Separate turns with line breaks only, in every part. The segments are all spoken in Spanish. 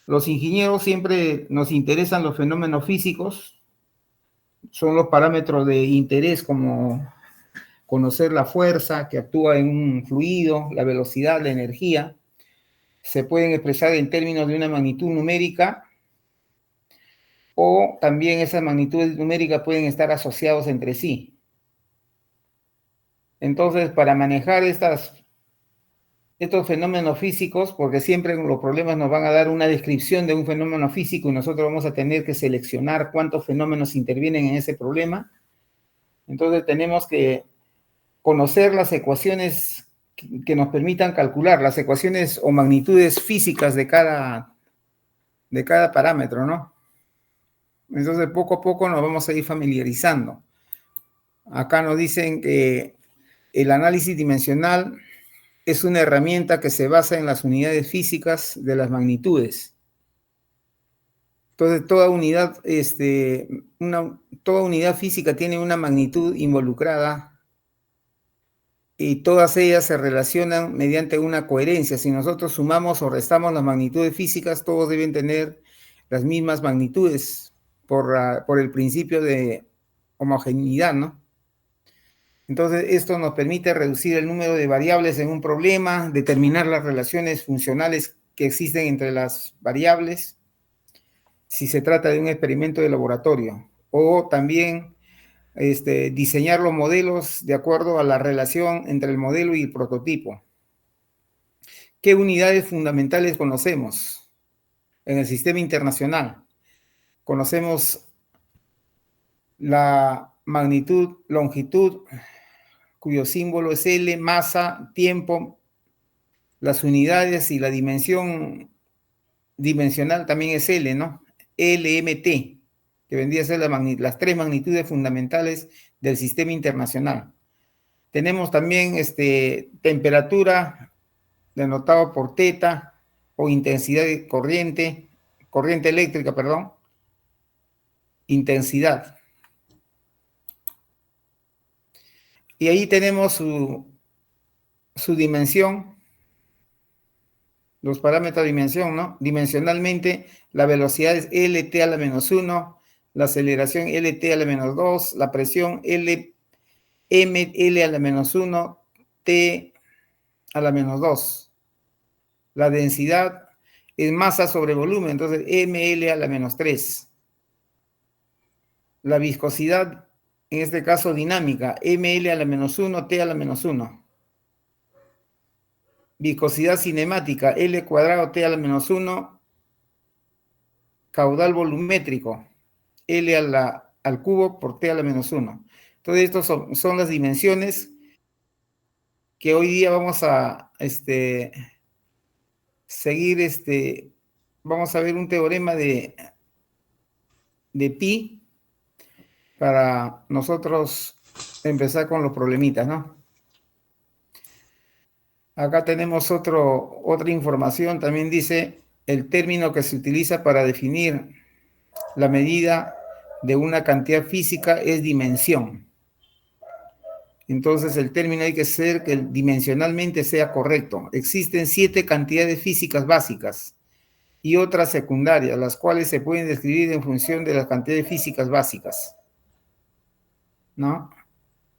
Los ingenieros siempre nos interesan los fenómenos físicos, son los parámetros de interés como conocer la fuerza que actúa en un fluido, la velocidad, la energía. Se pueden expresar en términos de una magnitud numérica o también esas magnitudes numéricas pueden estar asociados entre sí. Entonces, para manejar estos fenómenos físicos, porque siempre los problemas nos van a dar una descripción de un fenómeno físico y nosotros vamos a tener que seleccionar cuántos fenómenos intervienen en ese problema. Entonces tenemos que conocer las ecuaciones que nos permitan calcular las ecuaciones o magnitudes físicas de cada parámetro, ¿no? Entonces poco a poco nos vamos a ir familiarizando. Acá nos dicen que el análisis dimensional es una herramienta que se basa en las unidades físicas de las magnitudes. Entonces, toda unidad física tiene una magnitud involucrada y todas ellas se relacionan mediante una coherencia. Si nosotros sumamos o restamos las magnitudes físicas, todos deben tener las mismas magnitudes por el principio de homogeneidad, ¿no? Entonces, esto nos permite reducir el número de variables en un problema, determinar las relaciones funcionales que existen entre las variables, si se trata de un experimento de laboratorio, o también diseñar los modelos de acuerdo a la relación entre el modelo y el prototipo. ¿Qué unidades fundamentales conocemos en el sistema internacional? Conocemos la magnitud, longitud, cuyo símbolo es L, masa, tiempo, las unidades y la dimensión dimensional también es L, ¿no? LMT, que vendría a ser las tres magnitudes fundamentales del sistema internacional. Tenemos también temperatura, denotado por teta, o intensidad de corriente eléctrica, perdón, intensidad. Y ahí tenemos su dimensión, los parámetros de dimensión, ¿no? Dimensionalmente, la velocidad es LT a la menos 1, la aceleración LT a la menos 2, la presión ML a la menos 1, T a la menos 2. La densidad es masa sobre volumen, entonces ML a la menos 3. La viscosidad, en este caso dinámica, ML a la menos 1, T a la menos 1. Viscosidad cinemática, L cuadrado T a la menos 1, caudal volumétrico, L al cubo por T a la menos 1. Entonces, estas son las dimensiones que hoy día vamos a seguir, vamos a ver un teorema de pi para nosotros empezar con los problemitas, ¿no? Acá tenemos otra información, también dice el término que se utiliza para definir la medida de una cantidad física es dimensión. Entonces el término hay que ser que dimensionalmente sea correcto. Existen 7 cantidades físicas básicas y otras secundarias, las cuales se pueden describir en función de las cantidades físicas básicas, ¿no?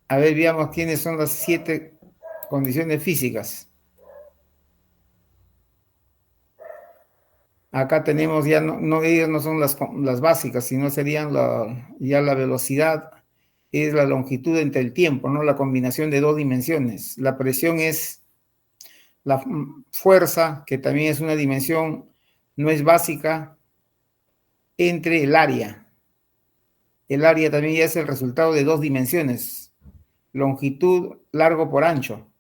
A ver, veamos quiénes son las 7 condiciones físicas. Acá tenemos ya, ellas no son las básicas, sino serían ya la velocidad, es la longitud entre el tiempo, ¿no? La combinación de dos dimensiones. La presión es la fuerza, que también es una dimensión, no es básica, entre el área. El área también ya es el resultado de dos dimensiones, longitud, largo por ancho.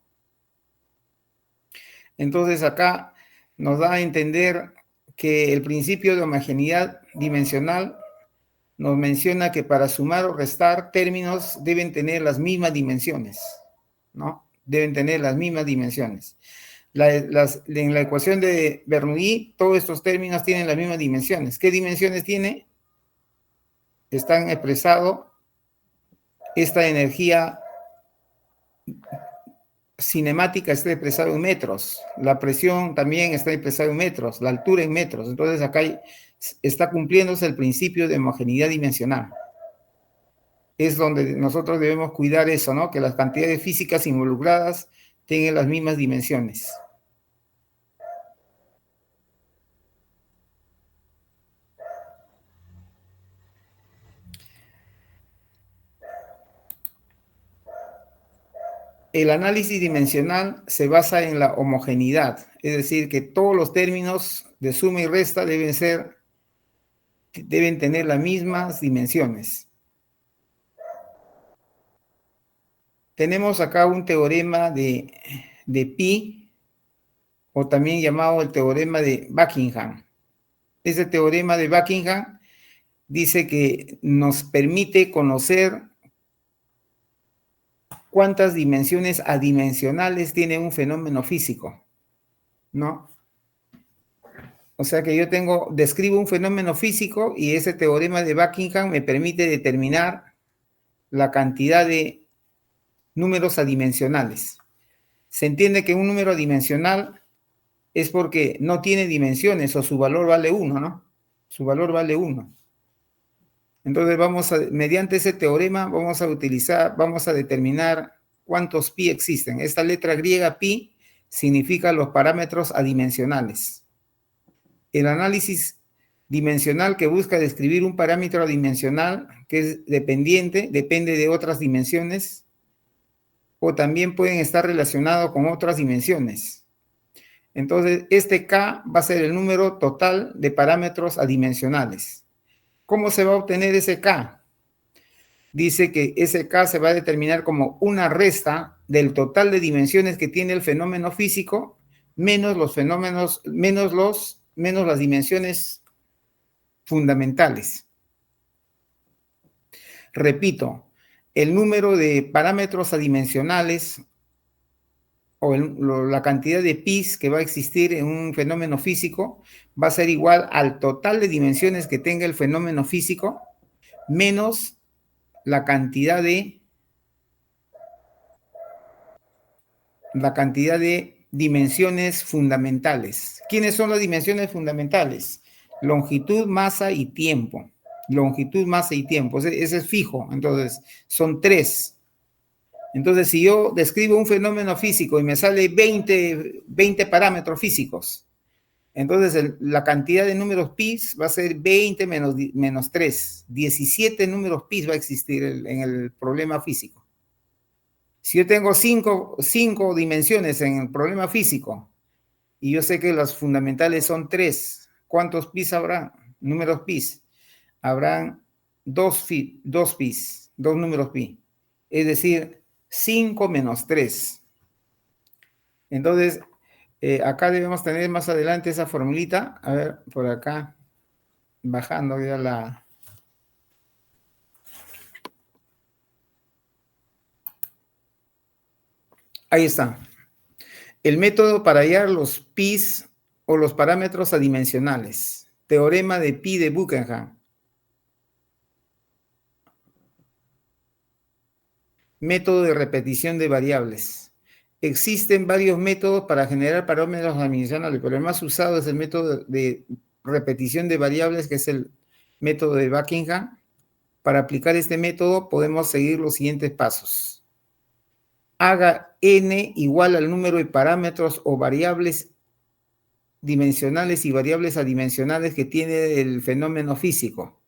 Entonces acá nos da a entender que el principio de homogeneidad dimensional nos menciona que para sumar o restar términos deben tener las mismas dimensiones, ¿no? Deben tener las mismas dimensiones. En la ecuación de Bernoulli, todos estos términos tienen las mismas dimensiones. ¿Qué dimensiones tiene? Están expresado esta energía cinemática está expresada en metros, la presión también está expresada en metros, la altura en metros. Entonces acá está cumpliéndose el principio de homogeneidad dimensional. Es donde nosotros debemos cuidar eso, ¿no? Que las cantidades físicas involucradas tengan las mismas dimensiones. El análisis dimensional se basa en la homogeneidad, es decir, que todos los términos de suma y resta deben tener las mismas dimensiones. Tenemos acá un teorema de Pi, o también llamado el teorema de Buckingham. Ese teorema de Buckingham dice que nos permite conocer cuántas dimensiones adimensionales tiene un fenómeno físico, ¿no? O sea que yo describo un fenómeno físico y ese teorema de Buckingham me permite determinar la cantidad de números adimensionales. Se entiende que un número adimensional es porque no tiene dimensiones o su valor vale 1, ¿no? Su valor vale 1. Entonces mediante ese teorema vamos a determinar cuántos pi existen. Esta letra griega pi significa los parámetros adimensionales. El análisis dimensional que busca describir un parámetro adimensional que es depende de otras dimensiones, o también pueden estar relacionados con otras dimensiones. Entonces, este K va a ser el número total de parámetros adimensionales. ¿Cómo se va a obtener ese K? Dice que ese K se va a determinar como una resta del total de dimensiones que tiene el fenómeno físico, menos las dimensiones fundamentales. Repito, el número de parámetros adimensionales o la cantidad de pis que va a existir en un fenómeno físico va a ser igual al total de dimensiones que tenga el fenómeno físico menos la cantidad de dimensiones fundamentales. ¿Quiénes son las dimensiones fundamentales? Longitud, masa y tiempo. Longitud, masa y tiempo. Ese es fijo. Entonces, son 3. Entonces, si yo describo un fenómeno físico y me sale 20 parámetros físicos, entonces la cantidad de números pi va a ser 20 menos 3. 17 números pi va a existir en el problema físico. Si yo tengo 5 dimensiones en el problema físico y yo sé que las fundamentales son 3, ¿cuántos pi habrá? Números pi. Habrán 2 números pi. Es decir, 5 menos 3. Entonces, acá debemos tener más adelante esa formulita. A ver, por acá, bajando ya la... Ahí está. El método para hallar los pis o los parámetros adimensionales. Teorema de Pi de Buckingham. Método de repetición de variables. Existen varios métodos para generar parámetros adimensionales, pero el más usado es el método de repetición de variables, que es el método de Buckingham. Para aplicar este método podemos seguir los siguientes pasos. Haga n igual al número de parámetros o variables dimensionales y variables adimensionales que tiene el fenómeno físico.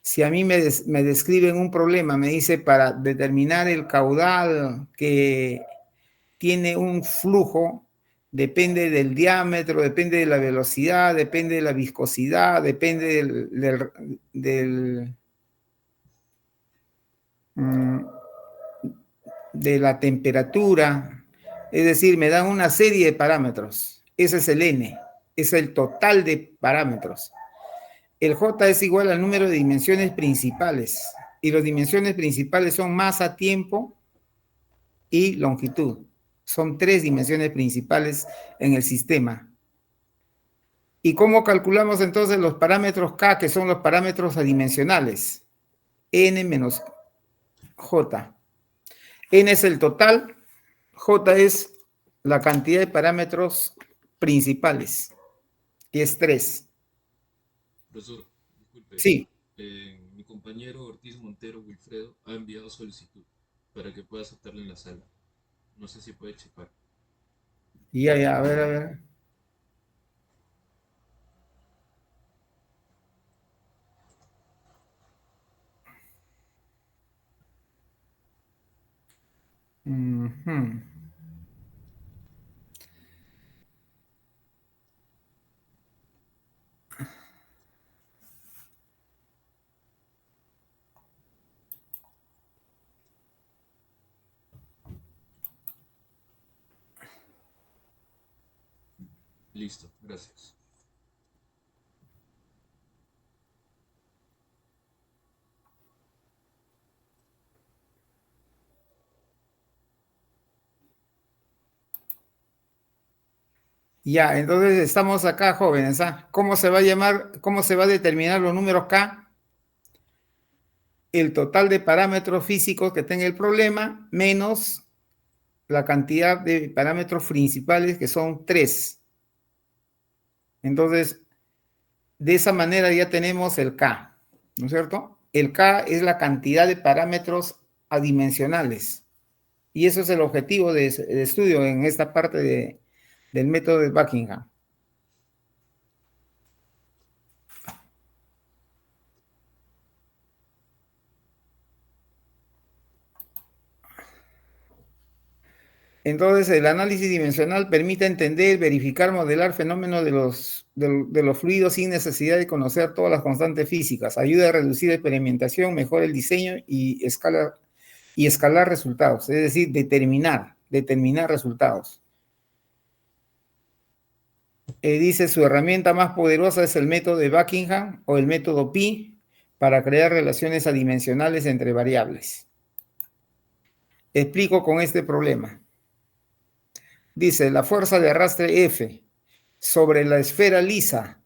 Si a mí me describen un problema, me dice para determinar el caudal que tiene un flujo, depende del diámetro, depende de la velocidad, depende de la viscosidad, depende de la temperatura, es decir, me dan una serie de parámetros. Ese es el n, es el total de parámetros. El j es igual al número de dimensiones principales, y las dimensiones principales son masa, tiempo y longitud. Son 3 dimensiones principales en el sistema. ¿Y cómo calculamos entonces los parámetros k, que son los parámetros adimensionales? N menos j. N es el total J es la cantidad de parámetros principales, que es 3.
Profesor, disculpe,
Sí.
mi compañero Ortiz Montero Wilfredo ha enviado solicitud para que pueda aceptarle en la sala. No sé si puede checar.
Ya, ya, a ver, a ver. Ujú.
Listo, gracias.
Ya, entonces estamos acá, jóvenes. ¿Ah? ¿Cómo se va a llamar, cómo se va a determinar los números K? El total de parámetros físicos que tenga el problema menos la cantidad de parámetros principales que son 3. Entonces, de esa manera ya tenemos el K, ¿no es cierto? El K es la cantidad de parámetros adimensionales. Y eso es el objetivo de estudio en esta parte del método de Buckingham. Entonces, el análisis dimensional permite entender, verificar, modelar fenómenos de los fluidos sin necesidad de conocer todas las constantes físicas. Ayuda a reducir la experimentación, mejora el diseño y escalar resultados, es decir, determinar resultados. Dice, su herramienta más poderosa es el método de Buckingham o el método Pi para crear relaciones adimensionales entre variables. Explico con este problema. Dice, la fuerza de arrastre F sobre la esfera lisa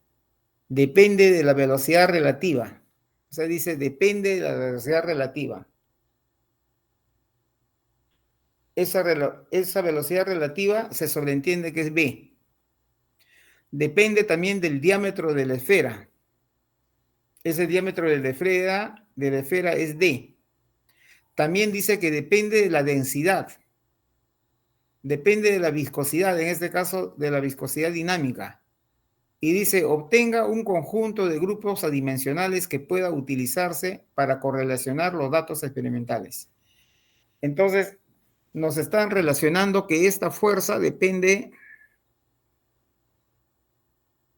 depende de la velocidad relativa. O sea, dice, depende de la velocidad relativa. Esa velocidad relativa se sobreentiende que es v. Depende también del diámetro de la esfera. Ese diámetro de la esfera es d. También dice que depende de la densidad. Depende de la viscosidad, en este caso de la viscosidad dinámica. Y dice, obtenga un conjunto de grupos adimensionales que pueda utilizarse para correlacionar los datos experimentales. Entonces, nos están relacionando que esta fuerza depende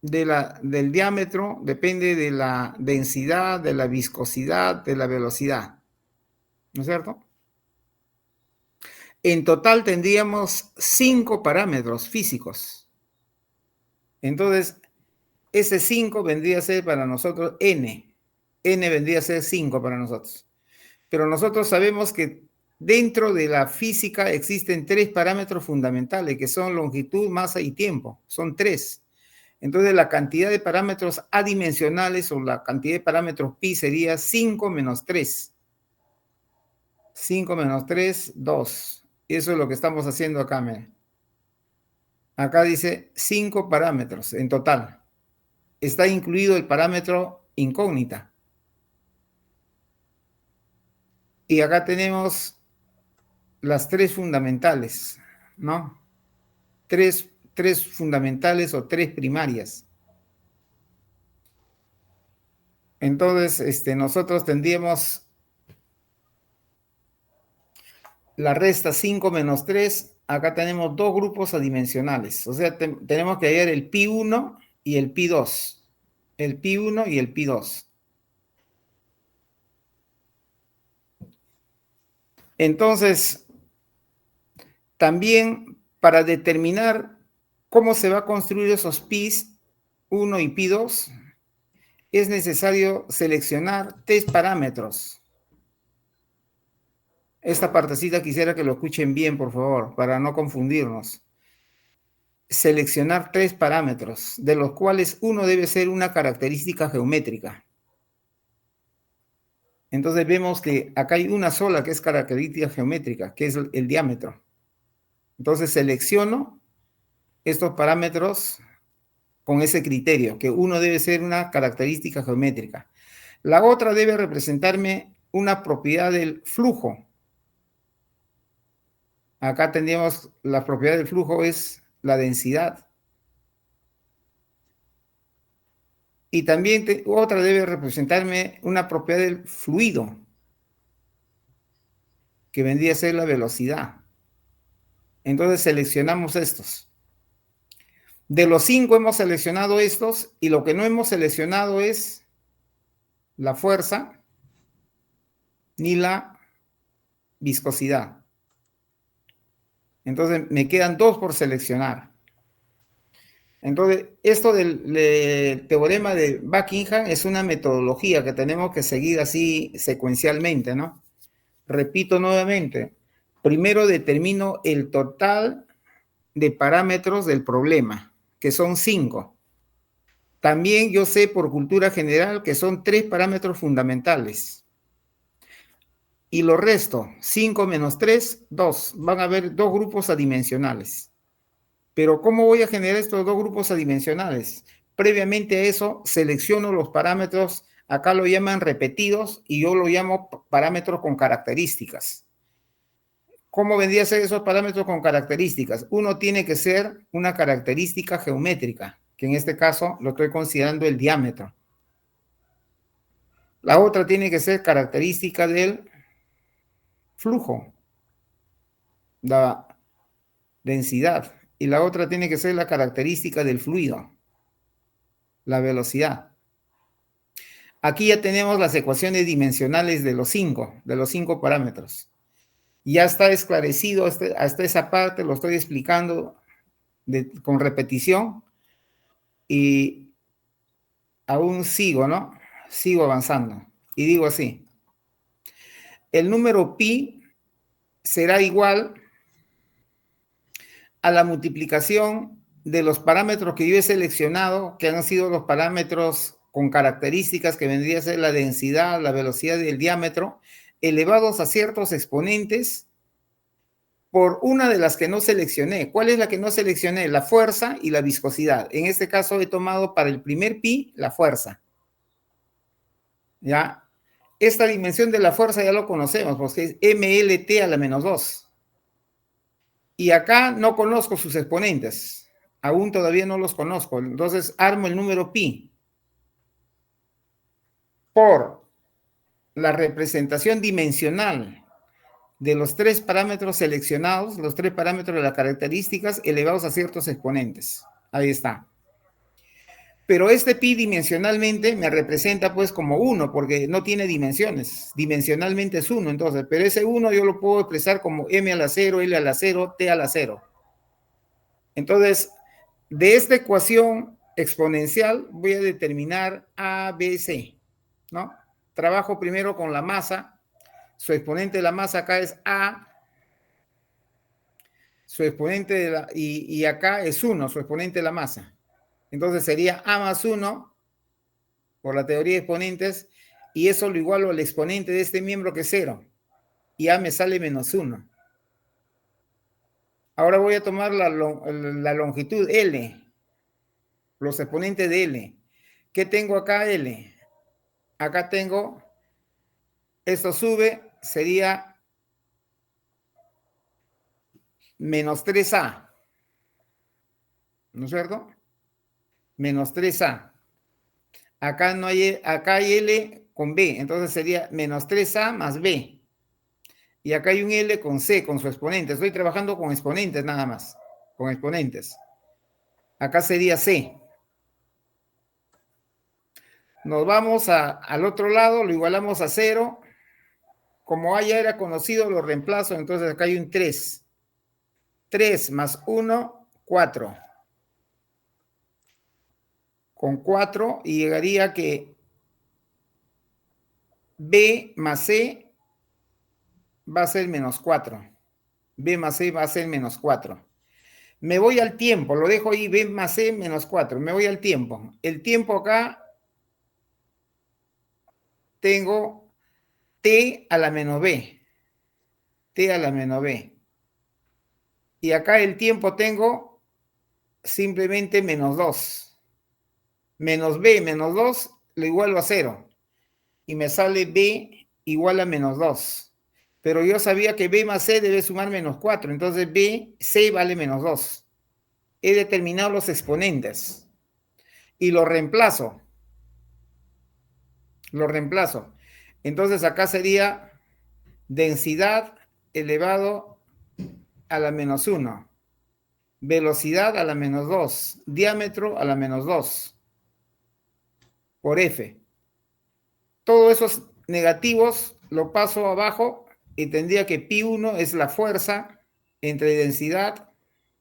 del diámetro, depende de la densidad, de la viscosidad, de la velocidad. ¿No es cierto? En total tendríamos 5 parámetros físicos. Entonces, ese 5 vendría a ser para nosotros n. N vendría a ser 5 para nosotros. Pero nosotros sabemos que dentro de la física existen 3 parámetros fundamentales, que son longitud, masa y tiempo. Son 3. Entonces, la cantidad de parámetros adimensionales o la cantidad de parámetros pi sería 5 menos 3. 5 menos 3, 2. Eso es lo que estamos haciendo acá. Mira. Acá dice 5 parámetros en total. Está incluido el parámetro incógnita. Y acá tenemos las 3 fundamentales, ¿no? Tres fundamentales o 3 primarias. Entonces, nosotros tendríamos la resta 5 menos 3. Acá tenemos 2 grupos adimensionales. O sea, tenemos que hallar el pi1 y el pi2. El pi1 y el pi2. Entonces, también para determinar cómo se va a construir esos pis 1 y pi 2, es necesario seleccionar 3 parámetros. Esta partecita quisiera que lo escuchen bien, por favor, para no confundirnos. Seleccionar 3 parámetros, de los cuales uno debe ser una característica geométrica. Entonces vemos que acá hay una sola que es característica geométrica, que es el diámetro. Entonces selecciono estos parámetros con ese criterio, que uno debe ser una característica geométrica. La otra debe representarme una propiedad del flujo. Acá tendríamos la propiedad del flujo es la densidad. Y también otra debe representarme una propiedad del fluido, que vendría a ser la velocidad. Entonces seleccionamos estos. De los 5 hemos seleccionado estos y lo que no hemos seleccionado es la fuerza ni la viscosidad. Entonces me quedan 2 por seleccionar. Entonces, esto del teorema de Buckingham es una metodología que tenemos que seguir así secuencialmente, ¿no? Repito nuevamente, primero determino el total de parámetros del problema, que son 5. También yo sé por cultura general que son 3 parámetros fundamentales. Y lo resto, 5 menos 3, 2. Van a haber 2 grupos adimensionales. Pero ¿cómo voy a generar estos 2 grupos adimensionales? Previamente a eso, selecciono los parámetros, acá lo llaman repetidos y yo lo llamo parámetros con características. ¿Cómo vendría a ser esos parámetros con características? Uno tiene que ser una característica geométrica, que en este caso lo estoy considerando el diámetro. La otra tiene que ser característica del flujo, la densidad. Y la otra tiene que ser la característica del fluido, la velocidad. Aquí ya tenemos las ecuaciones dimensionales de los 5 parámetros. Ya está esclarecido hasta esa parte, lo estoy explicando con repetición y aún sigo, ¿no? Sigo avanzando. Y digo así, el número pi será igual a la multiplicación de los parámetros que yo he seleccionado, que han sido los parámetros con características que vendría a ser la densidad, la velocidad y el diámetro, elevados a ciertos exponentes por una de las que no seleccioné. ¿Cuál es la que no seleccioné? La fuerza y la viscosidad. En este caso he tomado para el primer pi la fuerza. ¿Ya? Esta dimensión de la fuerza ya lo conocemos, porque es mlt a la menos 2. Y acá no conozco sus exponentes. Aún todavía no los conozco. Entonces armo el número pi por la representación dimensional de los 3 parámetros seleccionados, los 3 parámetros de las características elevados a ciertos exponentes. Ahí está. Pero este pi dimensionalmente me representa pues como 1, porque no tiene dimensiones. Dimensionalmente es 1, entonces. Pero ese 1 yo lo puedo expresar como m a la 0, l a la 0, t a la 0. Entonces, de esta ecuación exponencial voy a determinar A, B, C, ¿no? Trabajo primero con la masa. Su exponente de la masa acá es A. Su exponente y acá es 1, su exponente de la masa. Entonces sería A más 1 por la teoría de exponentes, y eso lo igualo al exponente de este miembro que es 0. Y A me sale menos 1. Ahora voy a tomar la longitud L, los exponentes de L. ¿Qué tengo acá L? Acá tengo, esto sube, sería menos 3A, ¿no es cierto? Menos 3A. Acá, no hay, acá hay L con B, entonces sería menos 3A más B. Y acá hay un L con C, con su exponente. Estoy trabajando con exponentes nada más, con exponentes. Acá sería C. Nos vamos al otro lado, lo igualamos a 0. Como A ya era conocido, lo reemplazo, entonces acá hay un 3. 3 más 1, 4. Con 4 y llegaría que B más C va a ser menos 4. B más C va a ser menos 4. Me voy al tiempo, lo dejo ahí, B más C menos 4. Me voy al tiempo. El tiempo acá tengo T a la menos B. T a la menos B. Y acá el tiempo tengo simplemente menos 2. Menos B menos 2 lo igualo a 0. Y me sale B igual a menos 2. Pero yo sabía que B más C debe sumar menos 4. Entonces B, C vale menos 2. He determinado los exponentes. Y lo reemplazo. Lo reemplazo. Entonces acá sería densidad elevado a la menos 1. Velocidad a la menos 2. Diámetro a la menos 2. Por F. Todos esos negativos lo paso abajo y tendría que pi1 es la fuerza entre densidad,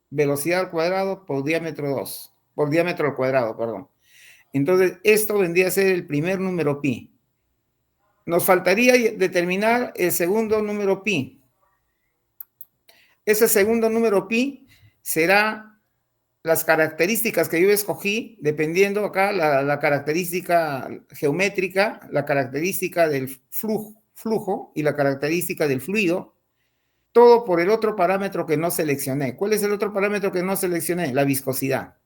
velocidad al cuadrado por diámetro 2. Por diámetro al cuadrado, perdón. Entonces, esto vendría a ser el primer número pi. Nos faltaría determinar el segundo número pi. Ese segundo número pi será las características que yo escogí, dependiendo acá la característica geométrica, la característica del flujo y la característica del fluido, todo por el otro parámetro que no seleccioné. ¿Cuál es el otro parámetro que no seleccioné? La viscosidad.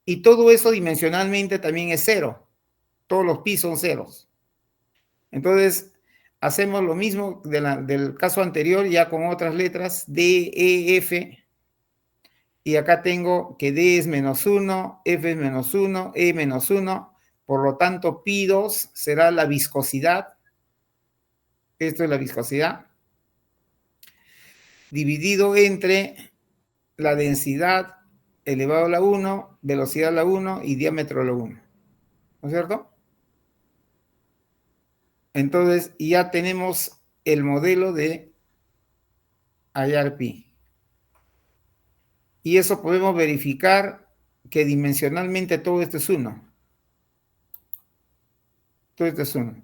Y todo eso dimensionalmente también es 0. Todos los pi son ceros. Entonces, hacemos lo mismo del caso anterior, ya con otras letras, D, E, F. Y acá tengo que D es menos 1, F es menos 1, E menos 1. Por lo tanto, pi2 será la viscosidad. Esto es la viscosidad. Dividido entre la densidad elevado a la 1, velocidad a la 1 y diámetro a la 1. ¿No es cierto? Entonces, ya tenemos el modelo de hallar pi. Y eso podemos verificar que dimensionalmente todo esto es 1. Todo esto es 1.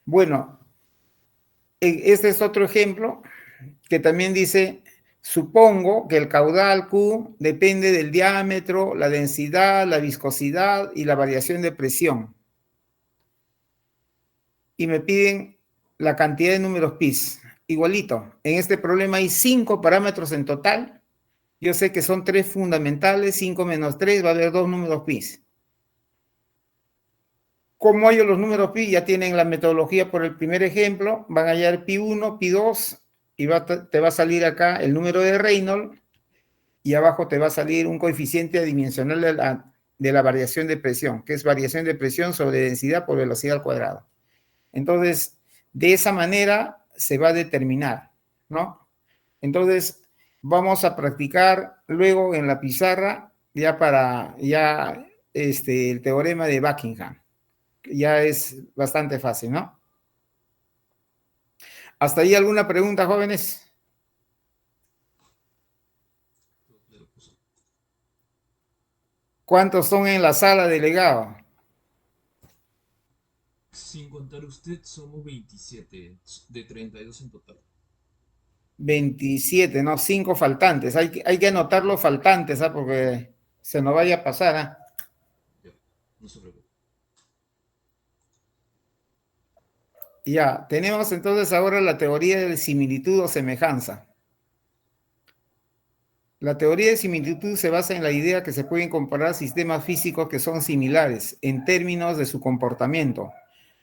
Bueno, este es otro ejemplo que también dice, supongo que el caudal Q depende del diámetro, la densidad, la viscosidad y la variación de presión. Y me piden la cantidad de números pi. Igualito, en este problema hay 5 parámetros en total. Yo sé que son 3 fundamentales, 5 menos 3, va a haber 2 números pi. Como hallo los números pi, ya tienen la metodología por el primer ejemplo, van a hallar pi1, pi2, y te va a salir acá el número de Reynolds, y abajo te va a salir un coeficiente adimensional de la variación de presión, que es variación de presión sobre densidad por velocidad al cuadrado. Entonces, de esa manera se va a determinar, ¿no? Entonces, vamos a practicar luego en la pizarra, ya para el teorema de Buckingham. Ya es bastante fácil, ¿no? ¿Hasta ahí alguna pregunta, jóvenes? ¿Cuántos son en la sala, delegado?
Sin contar usted, somos 27, de 32 en total.
27, ¿no? 5 faltantes. Hay que anotar los faltantes, ¿ah? Porque se nos vaya a pasar, ¿ah?
Ya, no se preocupe.
Ya, tenemos entonces ahora la teoría de similitud o semejanza. La teoría de similitud se basa en la idea que se pueden comparar sistemas físicos que son similares en términos de su comportamiento,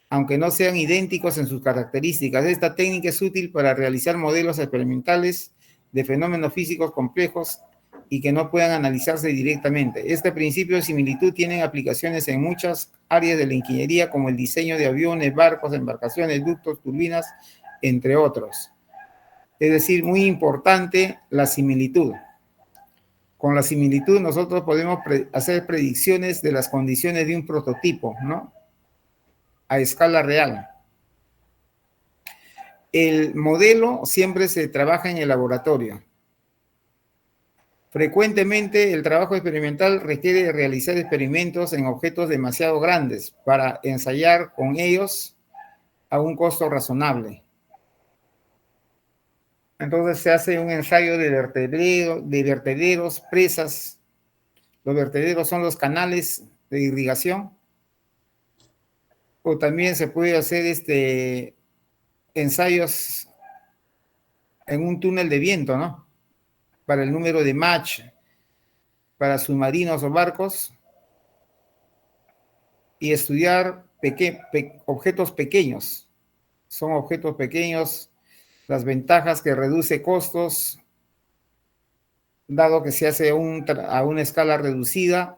aunque no sean idénticos en sus características. Esta técnica es útil para realizar modelos experimentales de fenómenos físicos complejos y que no puedan analizarse directamente. Este principio de similitud tiene aplicaciones en muchas áreas de la ingeniería, como el diseño de aviones, barcos, embarcaciones, ductos, turbinas, entre otros. Es decir, muy importante la similitud. Con la similitud nosotros podemos hacer predicciones de las condiciones de un prototipo, ¿no? A escala real. El modelo siempre se trabaja en el laboratorio. Frecuentemente el trabajo experimental requiere realizar experimentos en objetos demasiado grandes para ensayar con ellos a un costo razonable. Entonces se hace un ensayo de vertederos, presas. Los vertederos son los canales de irrigación. O también se puede hacer ensayos en un túnel de viento, ¿no? Para el número de Mach, para submarinos o barcos, y estudiar objetos pequeños. Son objetos pequeños, las ventajas que reduce costos, dado que se hace a una escala reducida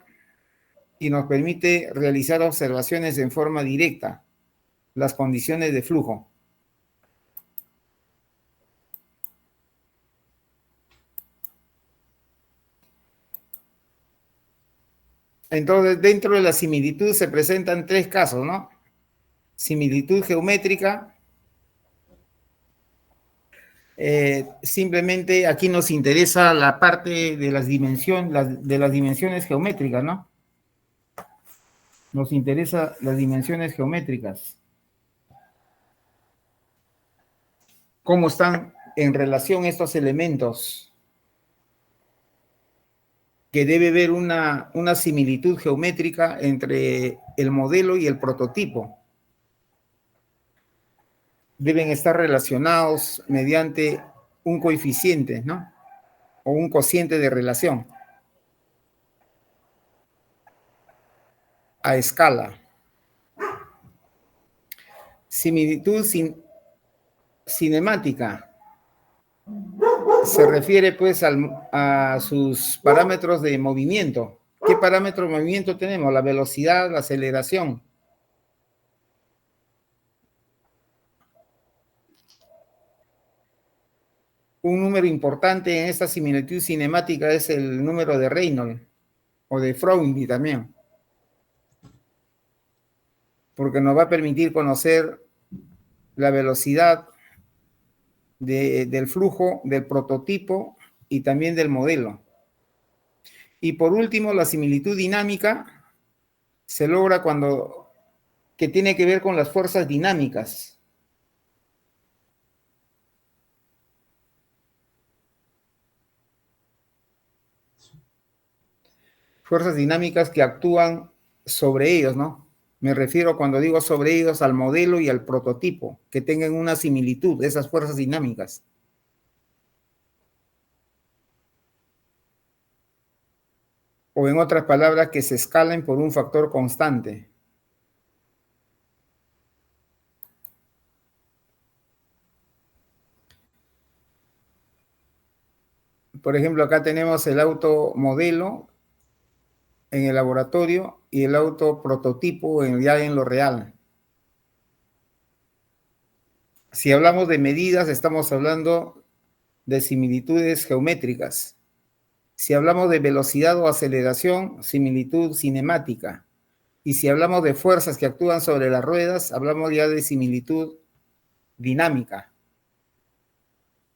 y nos permite realizar observaciones en forma directa, las condiciones de flujo. Entonces, dentro de la similitud se presentan tres casos, ¿no? Similitud geométrica. Simplemente aquí nos interesa la parte de de las dimensiones geométricas, ¿no? Nos interesa las dimensiones geométricas. ¿Cómo están en relación estos elementos? Que debe haber una similitud geométrica entre el modelo y el prototipo. Deben estar relacionados mediante un coeficiente, ¿no? O un cociente de relación a escala. Similitud cinemática se refiere pues a sus parámetros de movimiento. ¿Qué parámetros de movimiento tenemos? La velocidad, la aceleración. Un número importante en esta similitud cinemática es el número de Reynolds o de Froundy también, porque nos va a permitir conocer la velocidad del flujo, del prototipo y también del modelo. Y por último, la similitud dinámica se logra que tiene que ver con las fuerzas dinámicas. Fuerzas dinámicas que actúan sobre ellos, ¿no? Me refiero cuando digo sobre ellos al modelo y al prototipo, que tengan una similitud, esas fuerzas dinámicas. O en otras palabras, que se escalen por un factor constante. Por ejemplo, acá tenemos el auto modelo en el laboratorio y el auto prototipo ya en lo real. Si hablamos de medidas, estamos hablando de similitudes geométricas. Si hablamos de velocidad o aceleración, similitud cinemática. Y si hablamos de fuerzas que actúan sobre las ruedas, hablamos ya de similitud dinámica.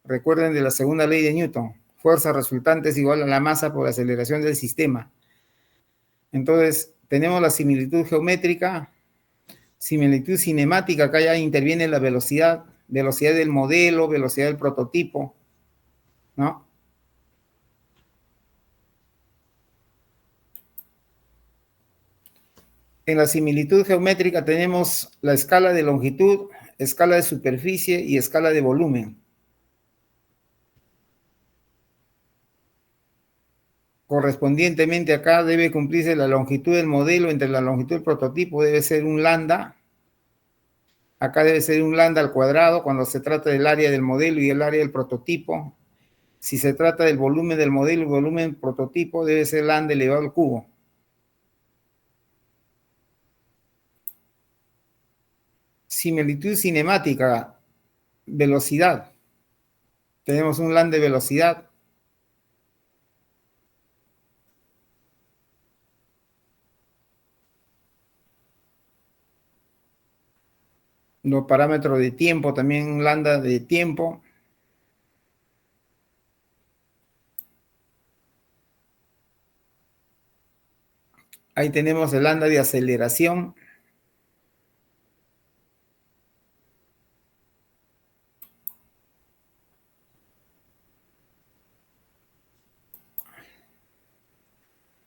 Recuerden de la segunda ley de Newton. Fuerza resultante es igual a la masa por aceleración del sistema. Entonces, tenemos la similitud geométrica, similitud cinemática, acá ya interviene la velocidad, velocidad del modelo, velocidad del prototipo, ¿no? En la similitud geométrica tenemos la escala de longitud, escala de superficie y escala de volumen. Correspondientemente acá debe cumplirse la longitud del modelo entre la longitud del prototipo, debe ser un lambda. Acá debe ser un lambda al cuadrado cuando se trata del área del modelo y el área del prototipo. Si se trata del volumen del modelo y volumen del prototipo, debe ser lambda elevado al cubo. Similitud cinemática, velocidad. Tenemos un lambda de velocidad. Los parámetros de tiempo, también un lambda de tiempo. Ahí tenemos el lambda de aceleración.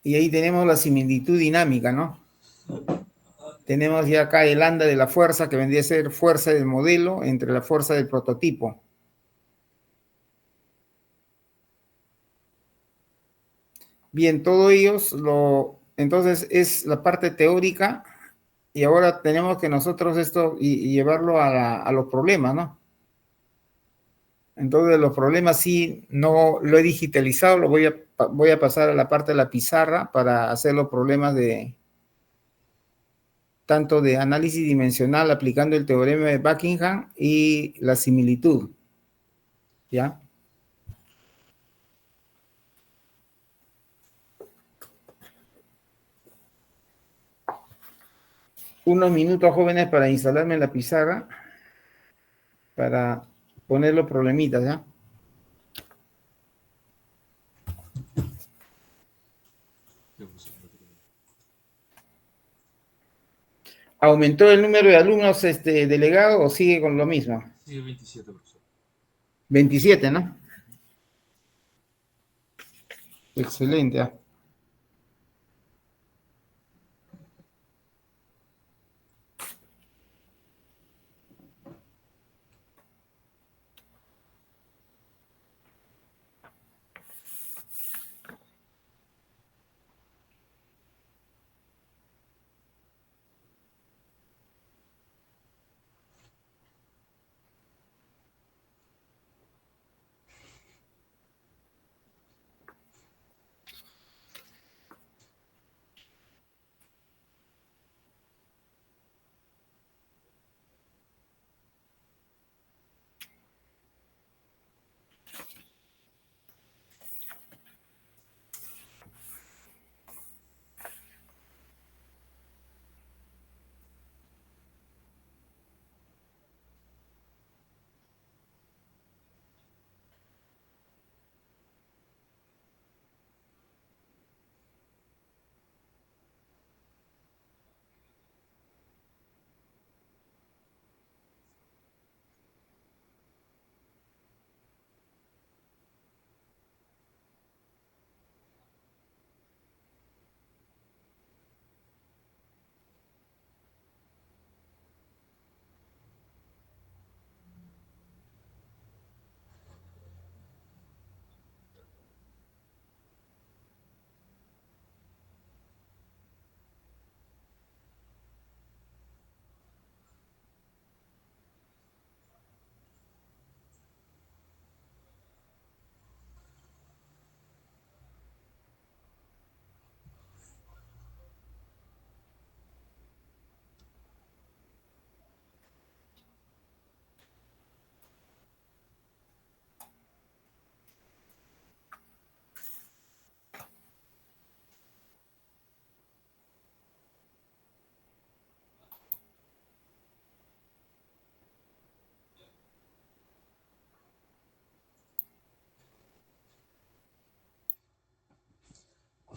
Y ahí tenemos la similitud dinámica, ¿no? Tenemos ya acá el anda de la fuerza, que vendría a ser fuerza del modelo entre la fuerza del prototipo. Bien, todo ellos entonces es la parte teórica y ahora tenemos que nosotros esto y llevarlo a los problemas, ¿no? Entonces los problemas sí no lo he digitalizado, voy a pasar a la parte de la pizarra para hacer los problemas de tanto de análisis dimensional aplicando el teorema de Buckingham y la similitud, ¿ya? Unos minutos, jóvenes, para instalarme en la pizarra, para poner los problemitas, ¿ya?
Ya, profesor, no te preocupes.
¿Aumentó el número de alumnos delegado o sigue con lo mismo?
Sigue 27, profesor.
27, ¿no? Excelente. ¿Ah?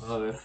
A ver.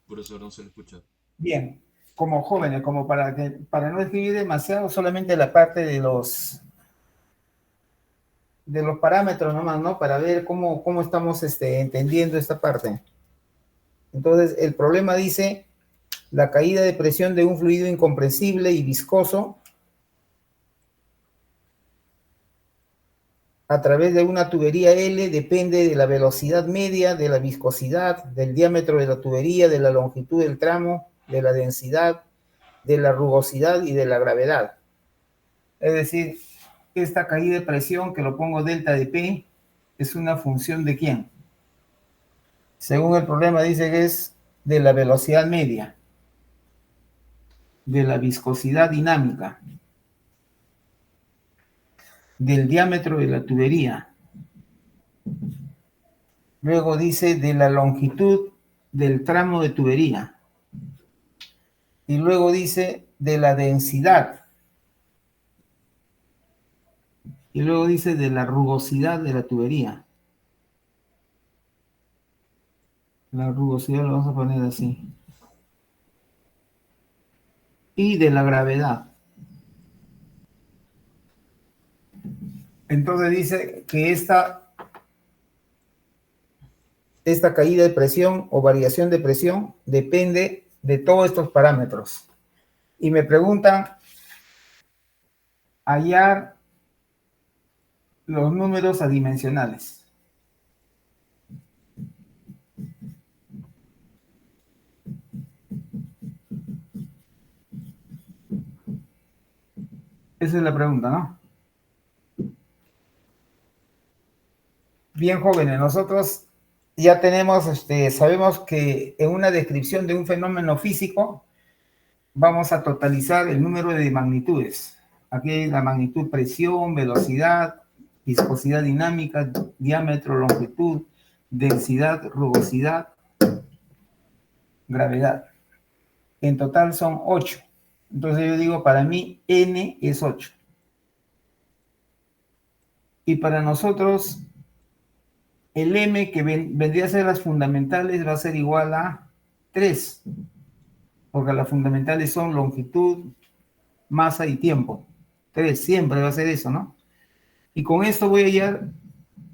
Por eso no se le escucha.
Bien, como jóvenes, como para no escribir demasiado, solamente la parte de los parámetros nomás, ¿no? Para ver cómo estamos entendiendo esta parte. Entonces, el problema dice la caída de presión de un fluido incompresible y viscoso a través de una tubería L depende de la velocidad media, de la viscosidad, del diámetro de la tubería, de la longitud del tramo, de la densidad, de la rugosidad y de la gravedad. Es decir, esta caída de presión, que lo pongo delta de P, es una función de ¿quién? Según el problema dice que es de la velocidad media, de la viscosidad dinámica, del diámetro de la tubería. Luego dice de la longitud del tramo de tubería. Y luego dice de la densidad. Y luego dice de la rugosidad de la tubería. La rugosidad lo vamos a poner así. Y de la gravedad. Entonces dice que esta caída de presión o variación de presión depende de todos estos parámetros. Y me preguntan hallar los números adimensionales. Esa es la pregunta, ¿no? Bien, jóvenes, nosotros ya tenemos, sabemos que en una descripción de un fenómeno físico vamos a totalizar el número de magnitudes. Aquí hay la magnitud presión, velocidad, viscosidad dinámica, diámetro, longitud, densidad, rugosidad, gravedad. En total son 8. Entonces yo digo, para mí n es 8. Y para nosotros el m, que vendría a ser las fundamentales, va a ser igual a 3, porque las fundamentales son longitud, masa y tiempo. 3 siempre va a ser eso, ¿no? Y con esto voy a hallar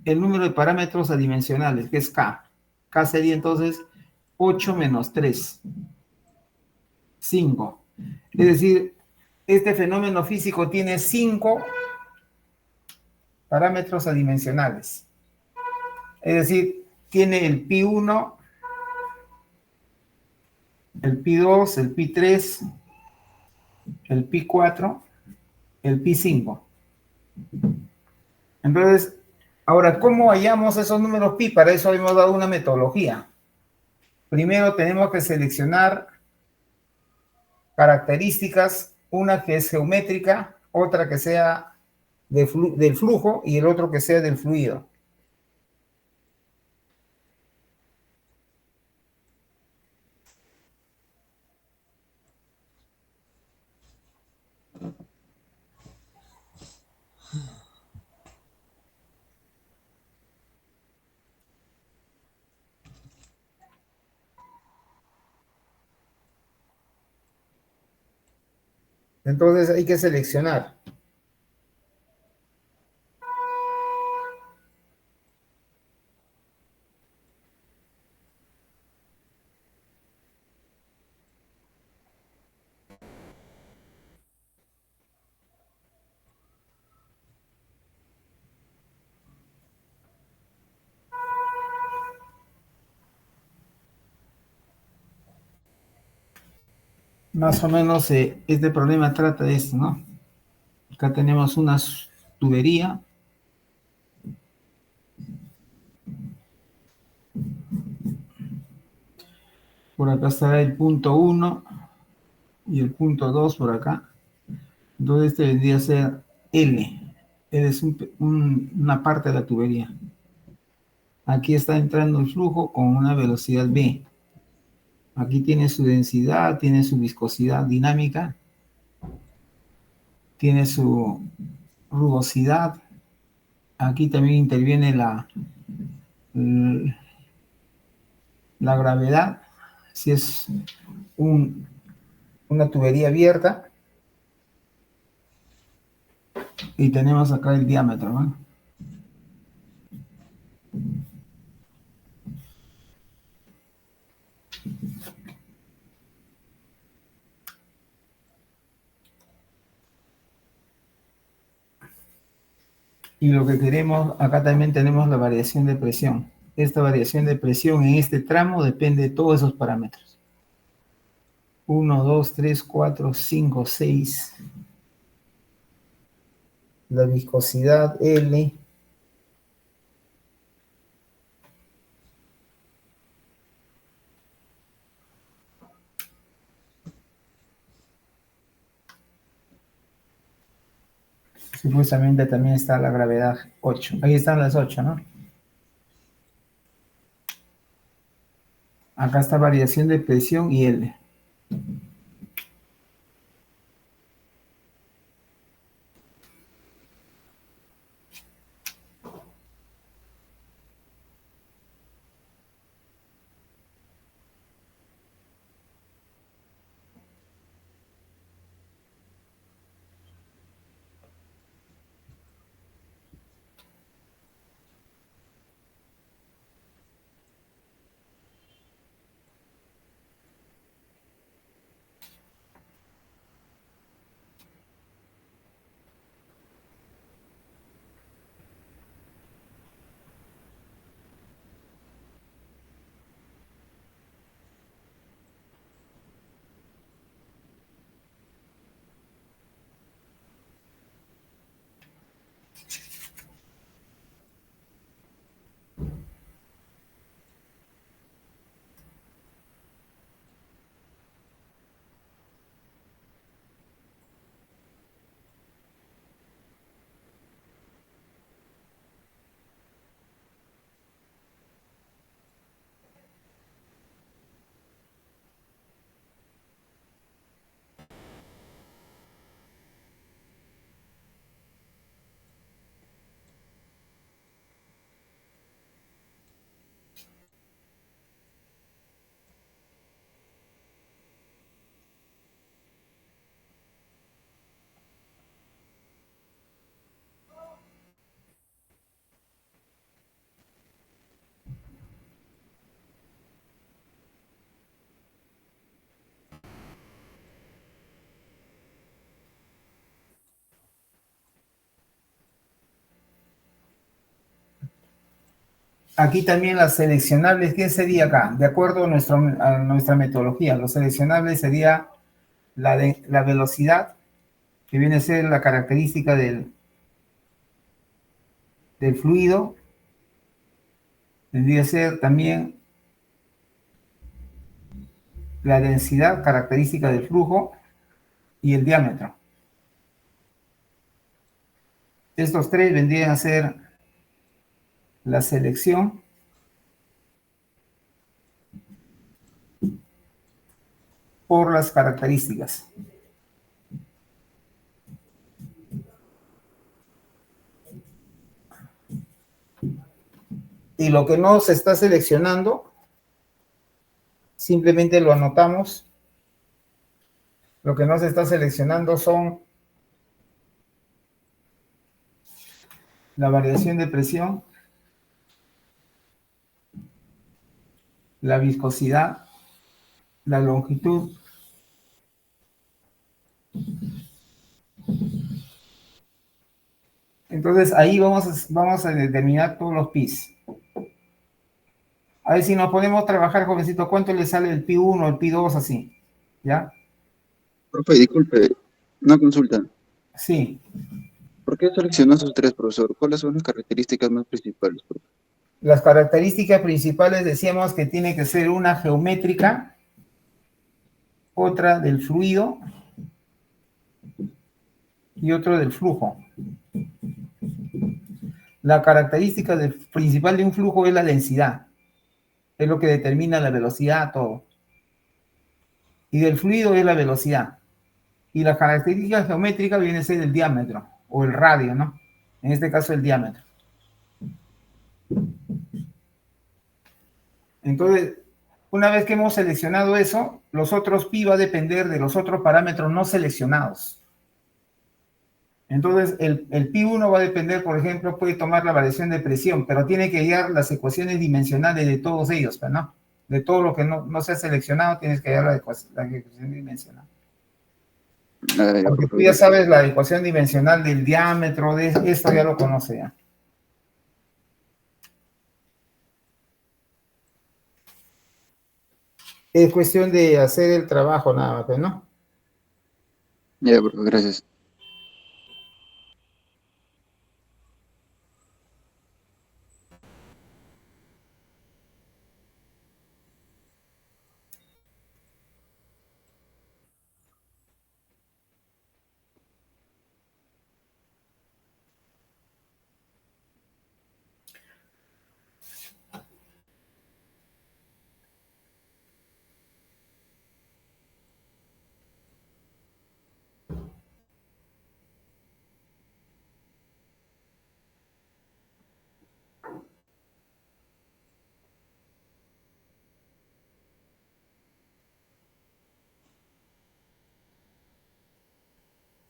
el número de parámetros adimensionales, que es k. K sería entonces 8 menos 3, 5. Es decir, este fenómeno físico tiene 5 parámetros adimensionales. Es decir, tiene el pi1, el pi2, el pi3, el pi4, el pi5. Entonces, ahora, ¿cómo hallamos esos números pi? Para eso hemos dado una metodología. Primero tenemos que seleccionar características, una que es geométrica, otra que sea del flujo y el otro que sea del fluido. Entonces hay que seleccionar. Más o menos este problema trata de esto, ¿no? Acá tenemos una tubería. Por acá estará el punto 1 y el punto 2 por acá. Entonces este vendría a ser L. L es una parte de la tubería. Aquí está entrando el flujo con una velocidad V. Aquí tiene su densidad, tiene su viscosidad dinámica, tiene su rugosidad. Aquí también interviene la gravedad, Si es una tubería abierta, y tenemos acá el diámetro, ¿no? Y lo que queremos, acá también tenemos la variación de presión. Esta variación de presión en este tramo depende de todos esos parámetros. 1, 2, 3, 4, 5, 6. La viscosidad L. Supuestamente también está la gravedad 8. Ahí están las 8, ¿no? Acá está variación de presión y L. Aquí también las seleccionables, ¿qué sería acá? De acuerdo a, nuestra metodología, los seleccionables sería la velocidad, que viene a ser la característica del fluido, tendría que ser también la densidad, característica del flujo, y el diámetro. Estos tres vendrían a ser la selección por las características. Y lo que no se está seleccionando, simplemente lo anotamos. Lo que no se está seleccionando son la variación de presión, la viscosidad, la longitud, entonces ahí vamos a determinar todos los pis. A ver si nos podemos trabajar, jovencito, ¿cuánto le sale el pi 1, el pi 2, así? ¿Ya?
Profe, disculpe, una consulta.
Sí.
¿Por qué seleccionó esos tres, profesor? ¿Cuáles son las características más principales, profe?
Las características principales decíamos que tiene que ser una geométrica, otra del fluido y otro del flujo. La característica principal de un flujo es la densidad. Es lo que determina la velocidad, todo. Y del fluido es la velocidad. Y la característica geométrica viene a ser el diámetro o el radio, ¿no? En este caso el diámetro. Entonces, Una vez que hemos seleccionado eso, los otros pi va a depender de los otros parámetros no seleccionados. Entonces, el pi1 va a depender, por ejemplo, puede tomar la variación de presión, pero tiene que hallar las ecuaciones dimensionales de todos ellos, ¿no? De todo lo que no se ha seleccionado, tienes que hallar la ecuación dimensional. Porque tú ya sabes la ecuación dimensional del diámetro, de esto ya lo conoce ya. Es cuestión de hacer el trabajo nada más, ¿no?
Ya, profe, gracias.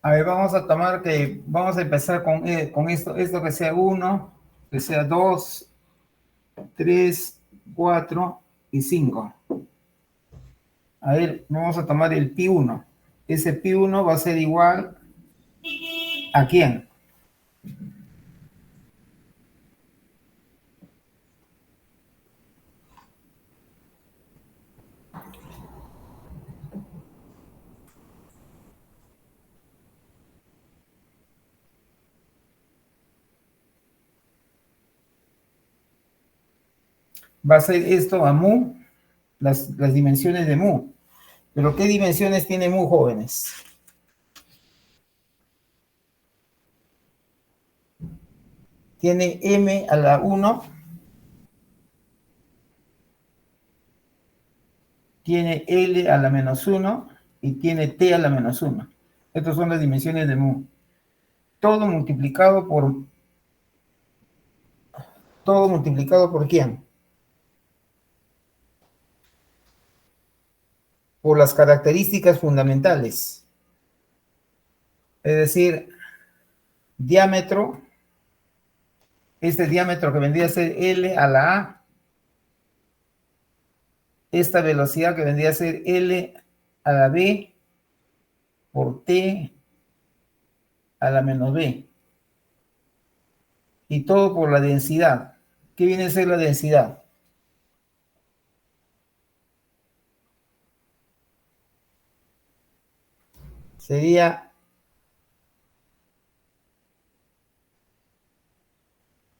A ver, vamos a empezar con esto que sea 1, que sea 2, 3, 4 y 5. A ver, vamos a tomar el pi1. Ese pi1 va a ser igual ¿a quién? Va a ser esto a mu, las dimensiones de mu. ¿Pero qué dimensiones tiene mu, jóvenes? Tiene m a la 1, tiene L a la menos 1 y tiene T a la menos 1. Estas son las dimensiones de mu. Todo multiplicado por ¿quién? Por las características fundamentales. Es decir, diámetro, este diámetro que vendría a ser L a la A, esta velocidad que vendría a ser L a la B por T a la menos B. Y todo por la densidad. ¿Qué viene a ser la densidad? Sería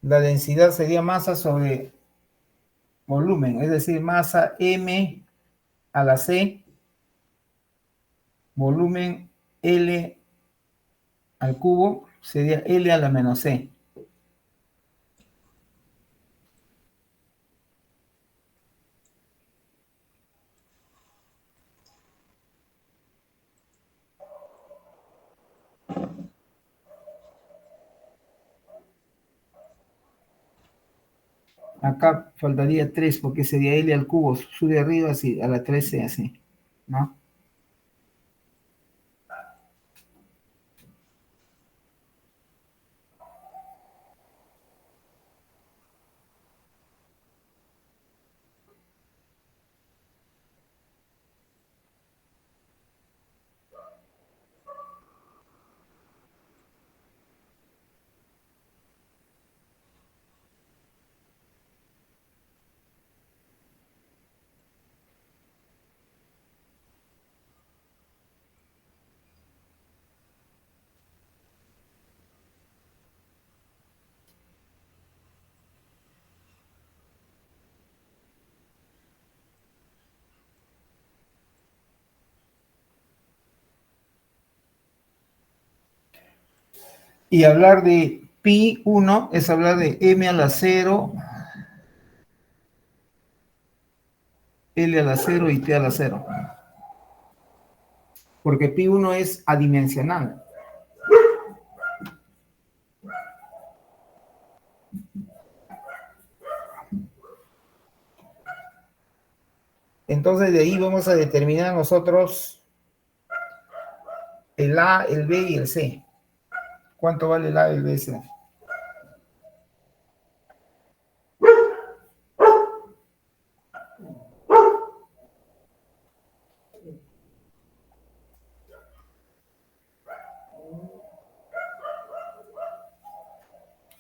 la densidad sería masa sobre volumen, es decir, masa M a la C, volumen L al cubo, sería L a la menos C. Acá faltaría 3 porque sería L al cubo, sube arriba así, a la 13 así, ¿no? Y hablar de pi 1 es hablar de m a la 0, L a la 0 y T a la 0. Porque pi 1 es adimensional. Entonces de ahí vamos a determinar nosotros el A, el B y el C. ¿Cuánto vale el A, el B y el C?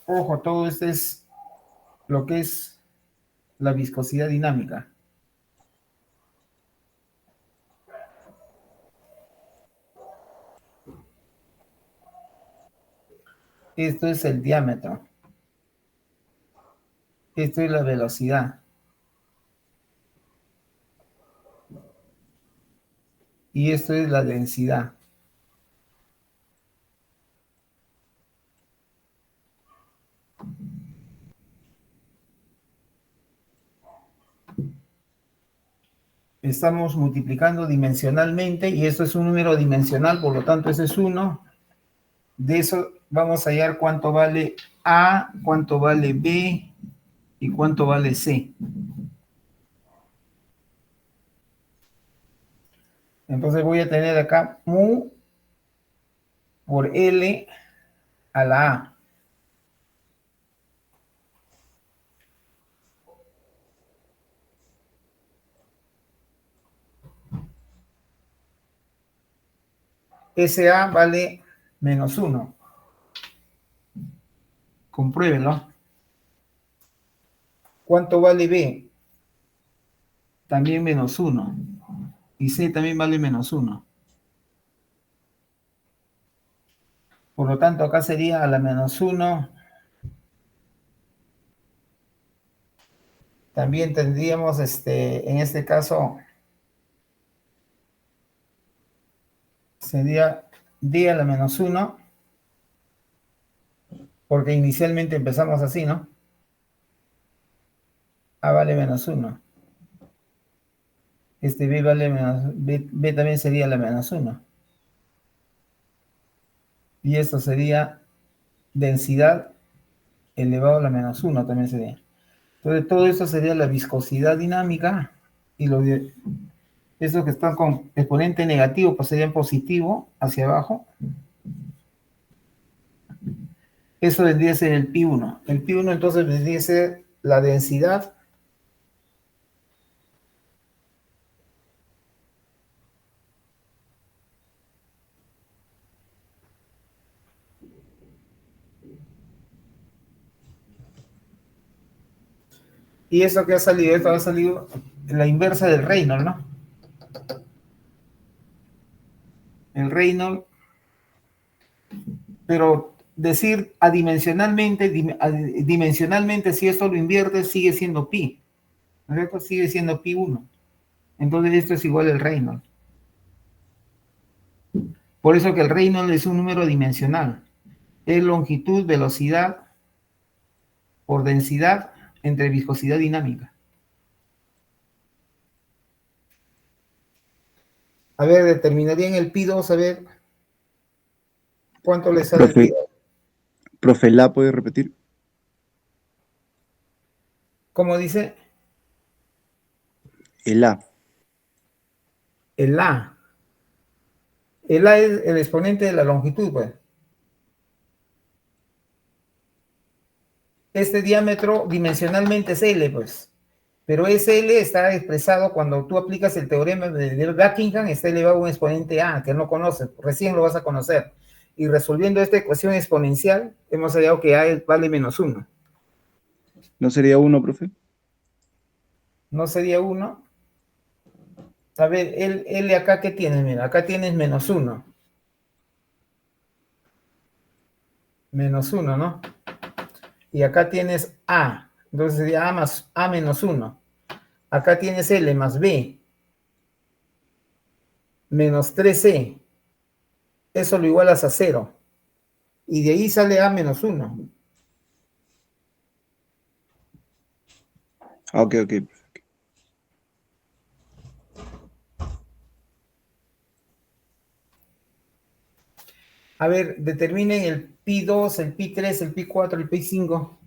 Ojo, todo esto es lo que es la viscosidad dinámica. Esto es el diámetro. Esto es la velocidad. Y esto es la densidad. Estamos multiplicando dimensionalmente y esto es un número dimensional, por lo tanto ese es 1. De eso vamos a hallar cuánto vale A, cuánto vale B y cuánto vale C. Entonces voy a tener acá mu por L a la A. SA vale menos 1. Compruébenlo. ¿Cuánto vale B? También menos 1. Y C también vale menos 1. Por lo tanto, acá sería a la menos 1. También tendríamos, en este caso, sería D a la menos 1. Porque inicialmente empezamos así, ¿no? A vale menos 1. B vale menos, B también sería la menos 1. Y esto sería densidad elevado a la menos 1 también sería. Entonces todo esto sería la viscosidad dinámica y estos que están con exponente negativo pues serían positivo hacia abajo. Eso vendría a ser el pi1. El pi1 entonces vendría a ser la densidad y eso que ha salido, esto ha salido la inversa del Reynolds, ¿no? El Reynolds, pero decir adimensionalmente, dimensionalmente, si esto lo inviertes, sigue siendo pi, ¿no es cierto? Sigue siendo pi1. Entonces esto es igual al Reynolds. Por eso que el Reynolds es un número dimensional. Es longitud, velocidad por densidad entre viscosidad dinámica. A ver, determinarían el pi2, a ver cuánto le sale el pi2.
Profe, ¿la puede repetir?
¿Cómo dice?
El A.
El A. El A es el exponente de la longitud, pues. Este diámetro dimensionalmente es L, pues. Pero ese L está expresado cuando tú aplicas el teorema de Buckingham, está elevado a un exponente A, que no conoces, recién lo vas a conocer. Y resolviendo esta ecuación exponencial, hemos hallado que A vale menos 1.
¿No sería 1, profe?
¿No sería 1? A ver, L acá, ¿qué tienes? Mira, acá tienes menos 1. Menos 1, ¿no? Y acá tienes A. Entonces sería A más A menos 1. Acá tienes L más B. Menos 3C. Eso lo igualas a 0. Y de ahí sale A menos 1.
Ok, ok.
A ver, determinen el pi2, el pi3, el pi4, el pi5.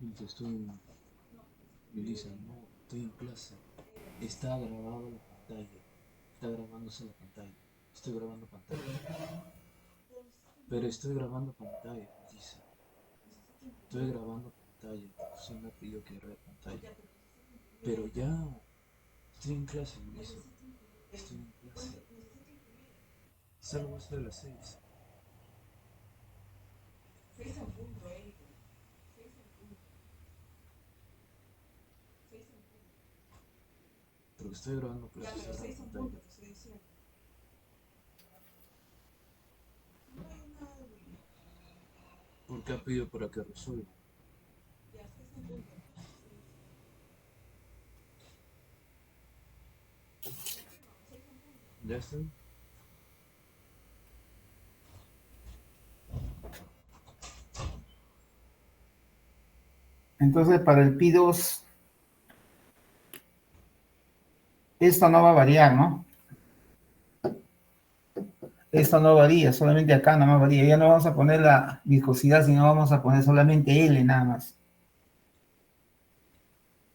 Melissa, Melissa, no, estoy en clase. Está grabada la pantalla. Está grabándose la pantalla. Estoy grabando pantalla. Pero estoy grabando pantalla, Melissa. Estoy grabando pantalla. El profesor me pidió que grabe pantalla. Pero ya. Estoy en clase, Melissa. Estoy en clase. Salgo hasta las 6. Porque estoy grabando clases en pantalla. Porque ha pedido para que resuelva. ¿Ya está?
Entonces, para el Pi2, esto no va a variar, ¿no? Esto no varía, solamente acá nada más varía. Ya no vamos a poner la viscosidad, sino vamos a poner solamente L nada más.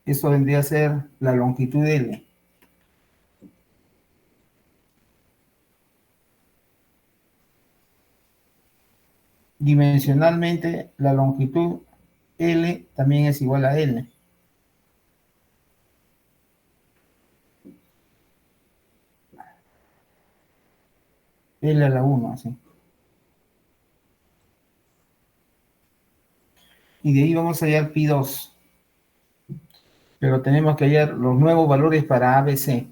Eso vendría a ser la longitud L. Dimensionalmente, la longitud L también es igual a L. L a la 1, así. Y de ahí vamos a hallar pi2. Pero tenemos que hallar los nuevos valores para ABC.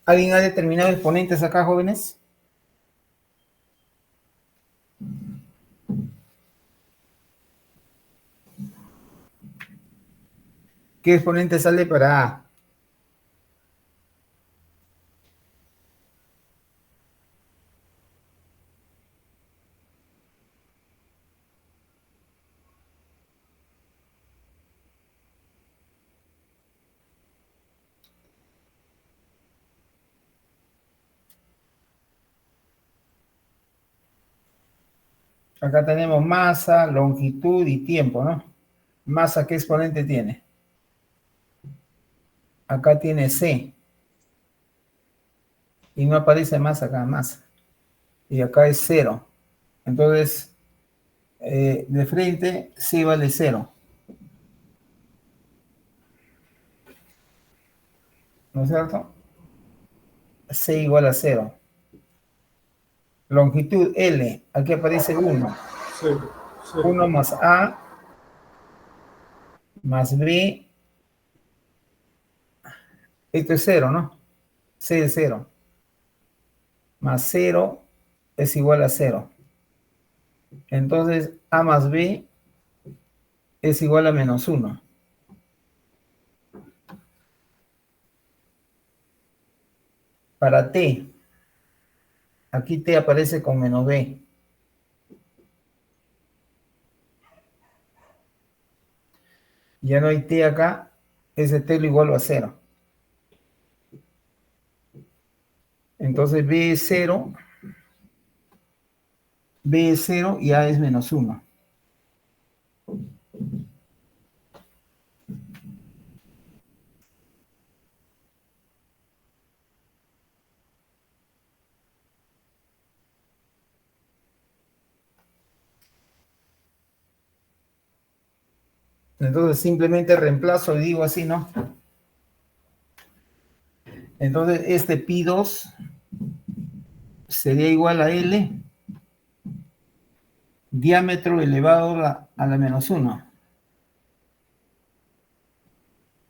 ¿Alguien ha determinado exponentes acá, jóvenes? ¿Qué exponente sale para A? Acá tenemos masa, longitud y tiempo, ¿no? Masa, ¿qué exponente tiene? Acá tiene C. Y no aparece más acá, masa. Y acá es 0. Entonces, de frente, C vale 0. ¿No es cierto? C igual a 0. Longitud L, aquí aparece 1.
Sí, sí.
1 más A más B. Esto es 0, ¿no? C es 0. Más 0 es igual a 0. Entonces, A más B es igual a menos 1. Para T, aquí T aparece con menos B. Ya no hay T acá, ese T lo igual a 0. Entonces B es 0, B es 0 y A es menos 1. Entonces simplemente reemplazo y digo así, ¿no? Entonces este pi2 sería igual a L, diámetro elevado a la menos 1.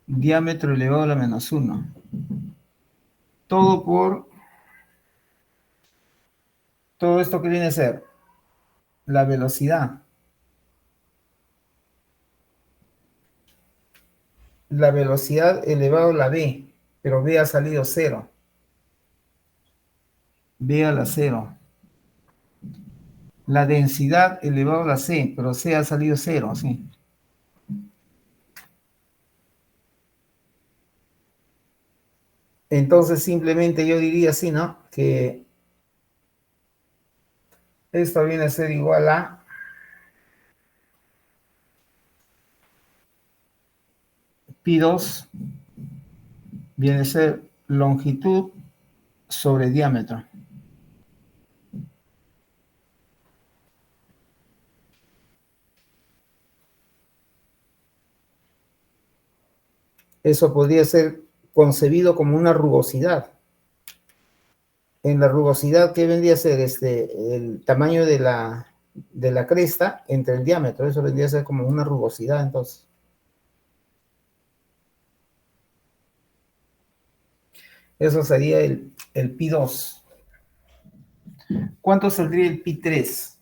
Diámetro elevado a la menos 1. Todo por... Todo esto que viene a ser la velocidad. La velocidad elevado a la b, pero b ha salido 0. B a la 0. La densidad elevado a la c, pero c ha salido 0, ¿sí? Entonces simplemente yo diría así, ¿no? Que esto viene a ser igual a pi2 viene a ser longitud sobre diámetro. Eso podría ser concebido como una rugosidad. En la rugosidad, ¿qué vendría a ser? El tamaño de la cresta entre el diámetro. Eso vendría a ser como una rugosidad, entonces. Eso sería el pi2. ¿Cuánto saldría el pi3?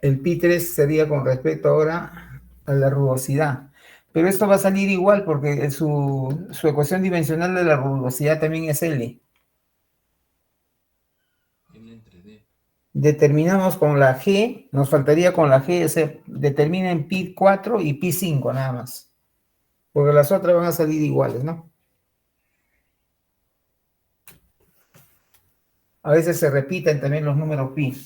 El pi3 sería con respecto ahora a la rugosidad. Pero esto va a salir igual porque su ecuación dimensional de la rugosidad también es L.
L entre D.
Determinamos con la G, nos faltaría con la G, se determina en pi4 y pi5 nada más. Porque las otras van a salir iguales, ¿no? A veces se repiten también los números pi.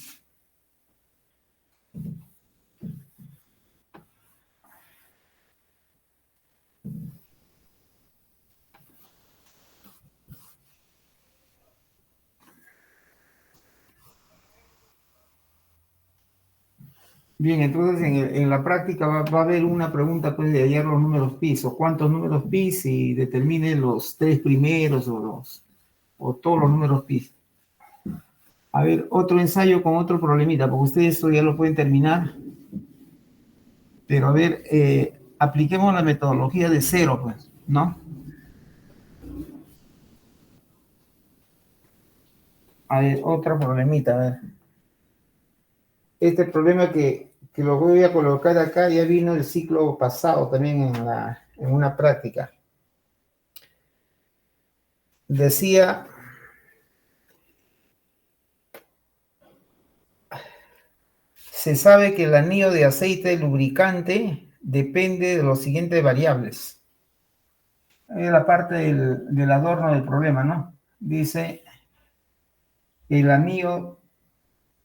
Bien, entonces en la práctica va a haber una pregunta pues, de hallar los números pi, o cuántos números pi, y determine los 3 primeros o todos los números pi. A ver, otro ensayo con otro problemita, porque ustedes esto ya lo pueden terminar. Pero a ver, apliquemos la metodología de 0, pues. ¿no? A ver, otro problemita, a ver. Este problema que lo voy a colocar acá ya vino el ciclo pasado también en una práctica. Decía, se sabe que el anillo de aceite lubricante depende de las siguientes variables. Es la parte del adorno del problema, ¿no? Dice el anillo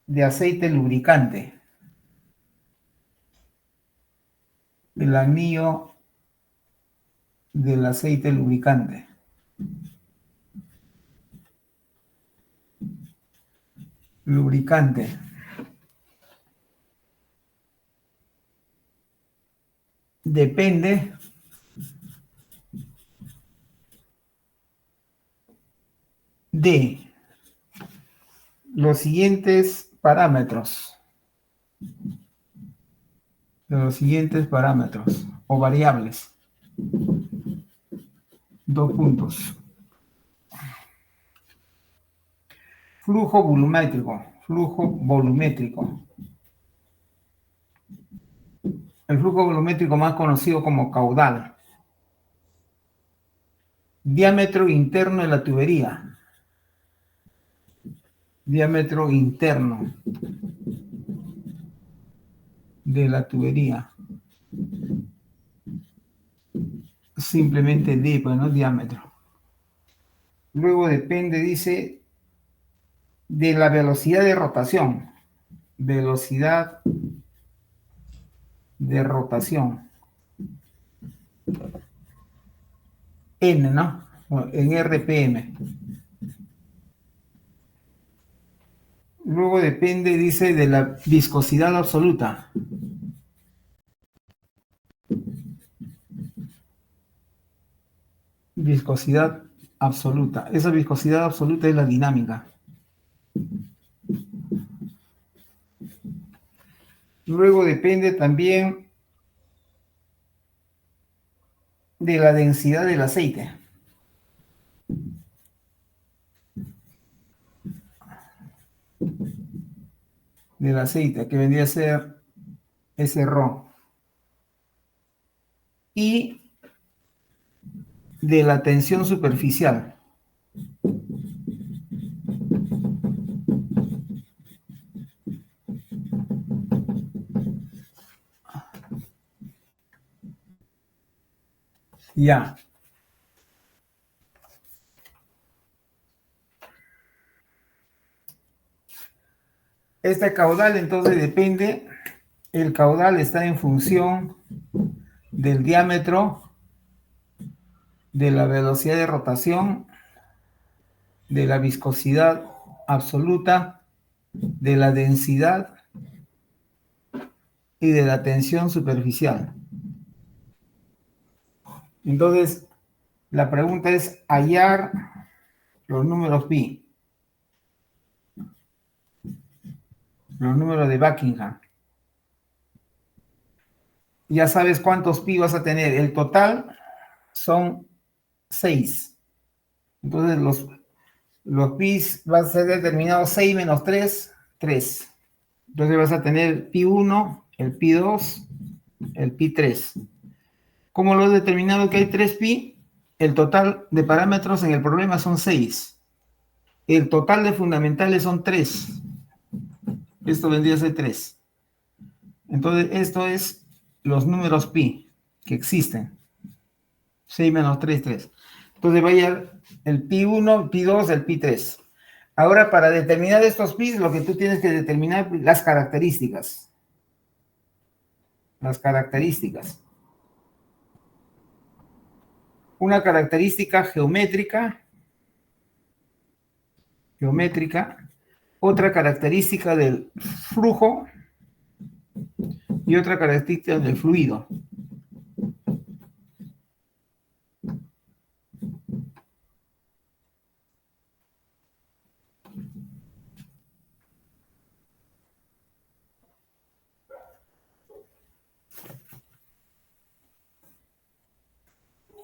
de aceite lubricante. El anillo del aceite lubricante. Lubricante. Depende de los siguientes parámetros. De los siguientes parámetros o variables. Dos puntos. Flujo volumétrico. Flujo volumétrico. El flujo volumétrico más conocido como caudal. Diámetro interno de la tubería. Diámetro interno de la tubería. Simplemente D, pues no diámetro. Luego depende, dice, de la velocidad de rotación. Velocidad de rotación. N, ¿no? En RPM. Luego depende, dice, de la viscosidad absoluta. Viscosidad absoluta. Esa viscosidad absoluta es la dinámica. Luego depende también de la densidad del aceite. Del aceite, que vendría a ser ese Rho. Y de la tensión superficial. Ya. Este caudal entonces depende, el caudal está en función del diámetro, de la velocidad de rotación, de la viscosidad absoluta, de la densidad y de la tensión superficial. Entonces, la pregunta es hallar los números pi, los números de Buckingham. Ya sabes cuántos pi vas a tener. El total son 6. Entonces, los pi van a ser determinados 6 menos 3, 3. Entonces vas a tener pi 1, el pi 2, el pi 3. ¿Cómo lo he determinado que hay 3 pi? El total de parámetros en el problema son 6. El total de fundamentales son 3. Esto vendría a ser 3. Entonces, esto es los números pi que existen. 6 menos 3, 3. Entonces vaya el pi 1, el pi 2, el pi 3. Ahora, para determinar estos pi, lo que tú tienes que determinar las características. Las características. Una característica geométrica, otra característica del flujo y otra característica del fluido.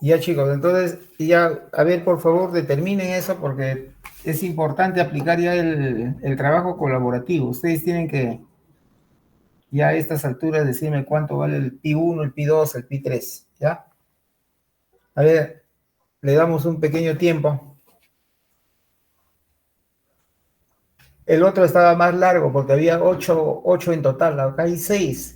Ya chicos, entonces ya, a ver, por favor, determinen eso porque es importante aplicar ya el trabajo colaborativo. Ustedes tienen que ya a estas alturas decirme cuánto vale el pi 1, el pi 2, el pi 3, ¿ya? A ver, le damos un pequeño tiempo. El otro estaba más largo porque había 8 en total, acá hay 6.